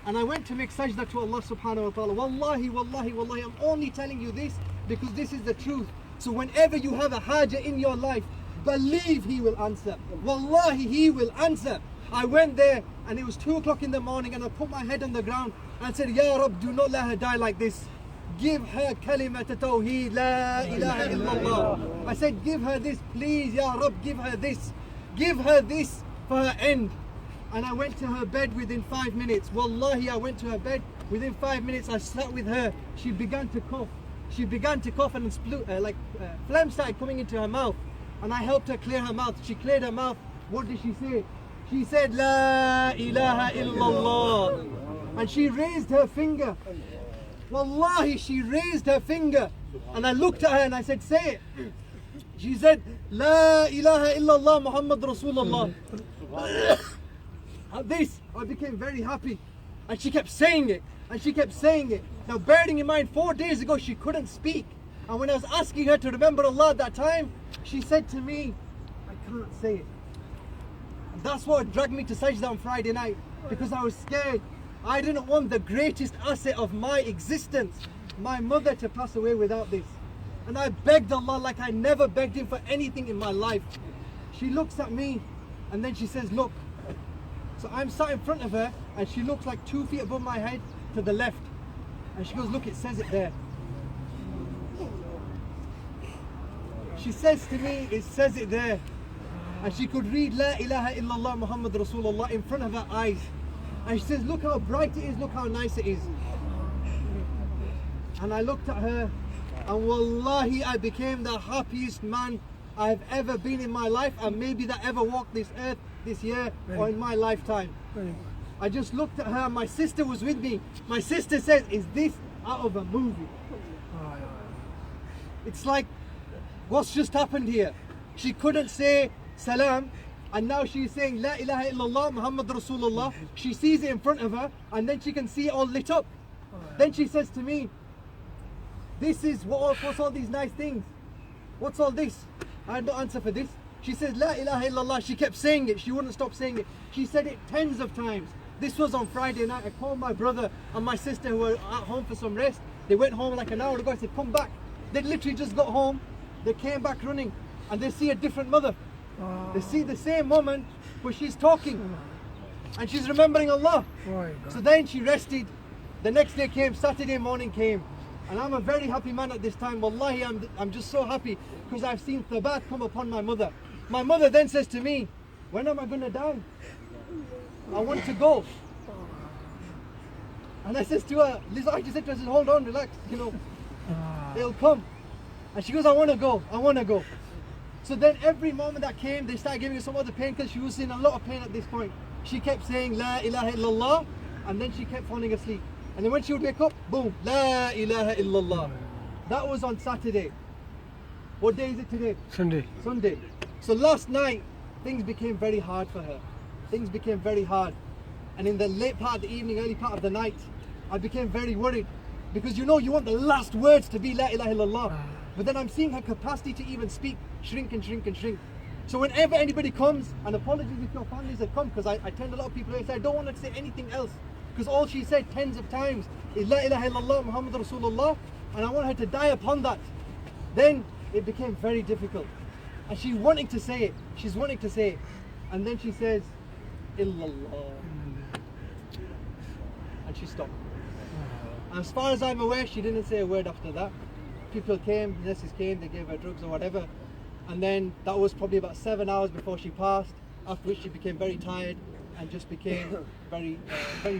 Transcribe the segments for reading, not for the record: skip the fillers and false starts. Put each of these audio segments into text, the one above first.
and I went to make sajda to Allah subhanahu wa ta'ala. Wallahi, wallahi, wallahi, I'm only telling you this because this is the truth. So whenever you have a haja in your life, believe He will answer. Wallahi, He will answer. I went there and it was 2 o'clock in the morning, and I put my head on the ground and said, Ya Rabb, do not let her die like this. Give her kalimat tawheed, la ilaha illallah. I said, give her this, please, Ya Rabb, give her this. Give her this for her end. And I went to her bed within 5 minutes. Wallahi, I went to her bed. Within 5 minutes, I sat with her. She began to cough. She began to cough, and phlegm started coming into her mouth. And I helped her clear her mouth. She cleared her mouth. What did she say? She said, La ilaha illallah. And she raised her finger. Wallahi, she raised her finger. And I looked at her and I said, say it. She said, La ilaha illallah Muhammad Rasulullah. At this, I became very happy. And she kept saying it. And she kept saying it. Now, bearing in mind, 4 days ago, she couldn't speak. And when I was asking her to remember Allah at that time, she said to me, I can't say it. And that's what dragged me to Sajda on Friday night. Because I was scared. I didn't want the greatest asset of my existence, my mother, to pass away without this. And I begged Allah like I never begged Him for anything in my life. She looks at me and then she says, look. So I'm sat in front of her and she looks like 2 feet above my head to the left. And she goes, look, it says it there. She says to me, it says it there. And she could read La ilaha illallah Muhammad Rasulullah in front of her eyes. And she says, look how bright it is, look how nice it is. And I looked at her, and wallahi, I became the happiest man I've ever been in my life, and maybe that ever walked this earth this year or in my lifetime. I just looked at her, and my sister was with me. My sister says, is this out of a movie? It's like, what's just happened here? She couldn't say salam, and now she's saying La ilaha illallah Muhammad Rasulullah. She sees it in front of her, and then she can see it all lit up. Then she says to me, this is what's all these nice things? What's all this? I had no answer for this. She says La ilaha illallah. She kept saying it. She wouldn't stop saying it. She said it tens of times. This was on Friday night. I called my brother and my sister who were at home for some rest. They went home like an hour ago. I said, come back. They literally just got home. They came back running, and they see a different mother. They see the same woman, but she's talking and she's remembering Allah. So then she rested. The next day came, Saturday morning came, and I'm a very happy man at this time. Wallahi, I'm just so happy because I've seen thabat come upon my mother. My mother then says to me, when am I going to die? I want to go. And I says to her, I just said to her, hold on, relax, it'll come. And she goes, I want to go, I want to go. So then every moment that came, they started giving her some other pain because she was in a lot of pain at this point. She kept saying La ilaha illallah, and then she kept falling asleep. And then when she would wake up, boom, La ilaha illallah. That was on Saturday. What day is it today? Sunday. So last night, things became very hard for her. Things became very hard. And in the late part of the evening, early part of the night, I became very worried. Because you want the last words to be La ilaha illallah. But then I'm seeing her capacity to even speak shrink and shrink and shrink. So whenever anybody comes, and apologies if your families have come, because I tend a lot of people who say I don't want to say anything else, because all she said tens of times is La ilaha illallah Muhammad Rasulullah, and I want her to die upon that. Then it became very difficult. And she's wanting to say it. She's wanting to say it. And then she says, Illallah. And she stopped. And as far as I'm aware, she didn't say a word after that. People came, nurses came, they gave her drugs or whatever, and then that was probably about 7 hours before she passed, after which she became very tired and just became very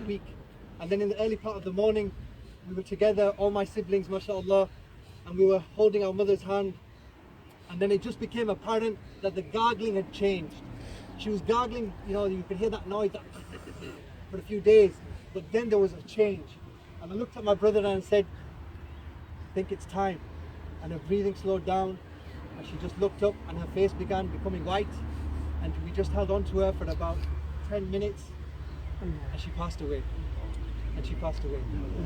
weak. And then in the early part of the morning, we were together, all my siblings, mashallah, and we were holding our mother's hand, and then it just became apparent that the gargling had changed. She was gargling, you could hear that noise for a few days, but then there was a change. And I looked at my brother and said, I think it's time. And her breathing slowed down, and she just looked up and her face began becoming white, and we just held on to her for about 10 minutes, and she passed away.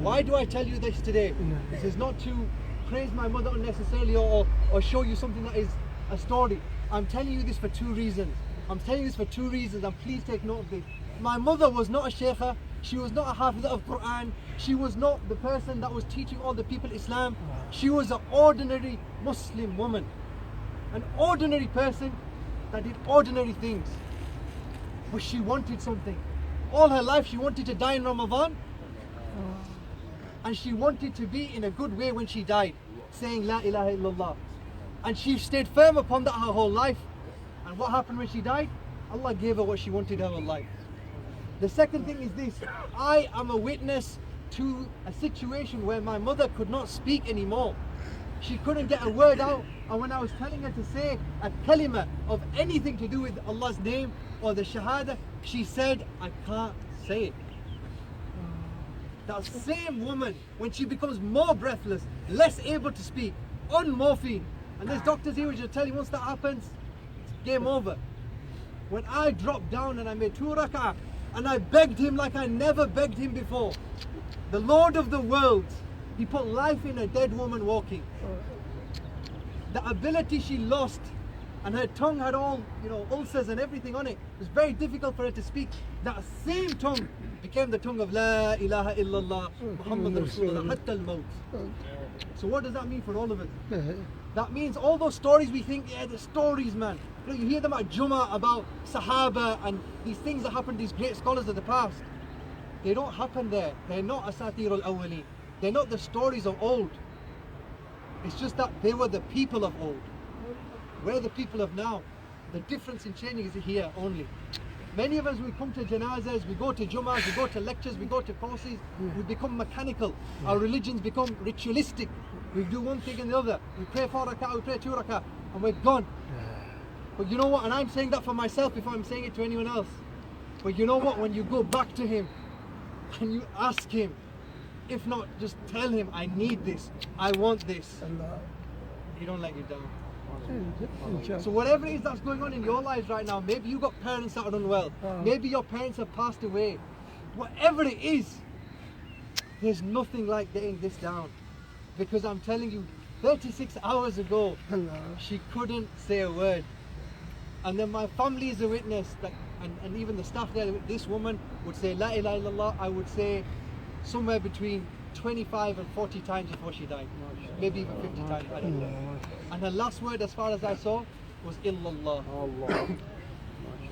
Why do I tell you this today? This is not to praise my mother unnecessarily or show you something that is a story. I'm telling you this for two reasons. And please take note of this. My mother was not a sheikha, She was not a hafiz of Quran. She was not the person that was teaching all the people Islam. She was an ordinary Muslim woman. An ordinary person that did ordinary things. But she wanted something. All her life she wanted to die in Ramadan. And she wanted to be in a good way when she died, saying La ilaha illallah. And she stayed firm upon that her whole life. And what happened when she died? Allah gave her what she wanted her life. The second thing is this: I am a witness to a situation where my mother could not speak anymore. She couldn't get a word out, and when I was telling her to say a kalima of anything to do with Allah's name or the shahada, she said, I can't say it. That same woman, when she becomes more breathless, less able to speak, on morphine, and there's doctors here which will tell you once that happens, it's game over. When I dropped down and I made 2 rak'ah, and I begged him like I never begged him before, the Lord of the world, he put life in a dead woman walking. The ability she lost, and her tongue had all, ulcers and everything on it. It was very difficult for her to speak. That same tongue became the tongue of La ilaha illallah Muhammad Rasulullah hatta al-maut. So what does that mean for all of us? That means all those stories we think, yeah, the stories, man. You hear them at Jummah about Sahaba and these things that happened to these great scholars of the past. They don't happen there. They're not Asatir al-Awwali. They're not the stories of old. It's just that they were the people of old. We're the people of now. The difference in changing is here only. Many of us, we come to janazas, we go to Jummahs, we go to lectures, we go to courses, we become mechanical. Our religions become ritualistic. We do one thing and the other. We pray 4 rak'ah, we pray 2 rak'ah, and we're gone. But you know what, and I'm saying that for myself before I'm saying it to anyone else. But you know what, when you go back to him and you ask him, if not, just tell him, I need this, I want this, he don't let you down. So whatever it is that's going on in your lives right now, maybe you got parents that are unwell, maybe your parents have passed away, whatever it is, there's nothing like getting this down. Because I'm telling you, 36 hours ago, she couldn't say a word. And then my family is a witness, that, and even the staff there, this woman would say La ilaha illallah, I would say somewhere between 25 and 40 times before she died. Maybe even 50 times, I don't know. And her last word, as far as I saw, was illallah.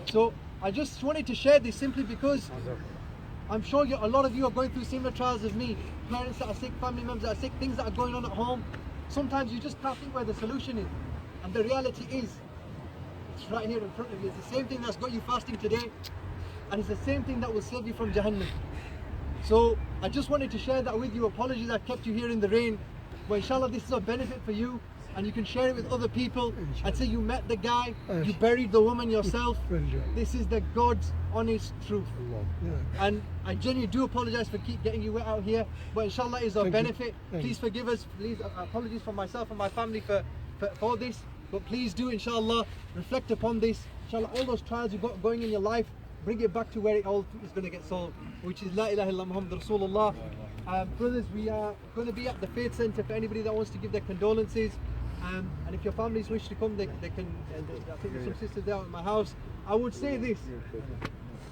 So I just wanted to share this simply because I'm sure a lot of you are going through similar trials as me. Parents that are sick, family members that are sick, things that are going on at home. Sometimes you just can't think where the solution is. And the reality is, it's right here in front of you. It's the same thing that's got you fasting today, and it's the same thing that will save you from Jahannam. So I just wanted to share that with you. Apologies I kept you here in the rain, but inshallah this is a benefit for you, and you can share it with other people and say you met the guy, you buried the woman yourself. This is the God's honest truth. And I genuinely do apologize for keep getting you wet out here, but inshallah it is a benefit. Please forgive us. Please apologies for myself and my family for this, but please do inshallah reflect upon this. Inshallah all those trials you've got going in your life, bring it back to where it all is going to get solved, which is La ilaha illallah Muhammad Rasulullah. Brothers, we are going to be at the Faith Centre for anybody that wants to give their condolences. And if your families wish to come, they can. I think there's some sisters there at my house. I would say this,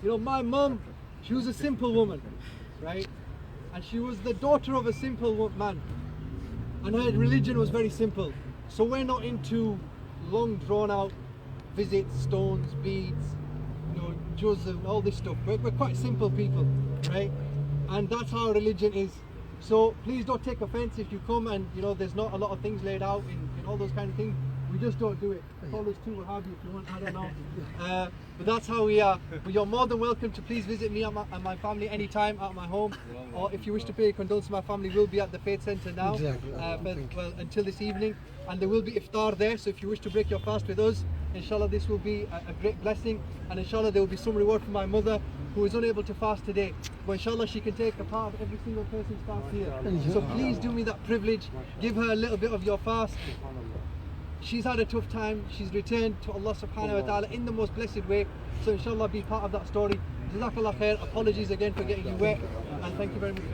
my mum, she was a simple woman, right? And she was the daughter of a simple man. And her religion was very simple. So we're not into long drawn out visits, stones, beads, jewels and all this stuff. We're quite simple people, right? And that's how religion is. So please don't take offense if you come and there's not a lot of things laid out in all those kind of things. We just don't do it. Call us too Wahhabi if you want, I don't know. But that's how we are. But you're more than welcome to please visit me and my family anytime at my home. Or if you wish to pay condolences to my family, we'll be at the Faith Centre now until this evening. And there will be iftar there, so if you wish to break your fast with us, inshallah this will be a great blessing. And inshallah there will be some reward for my mother who is unable to fast today. But inshallah she can take a part of every single person's fast here. So please do me that privilege. Give her a little bit of your fast. She's had a tough time. She's returned to Allah subhanahu wa ta'ala in the most blessed way. So inshallah be part of that story. Jazakallah khair. Apologies again for getting you wet. And thank you very much.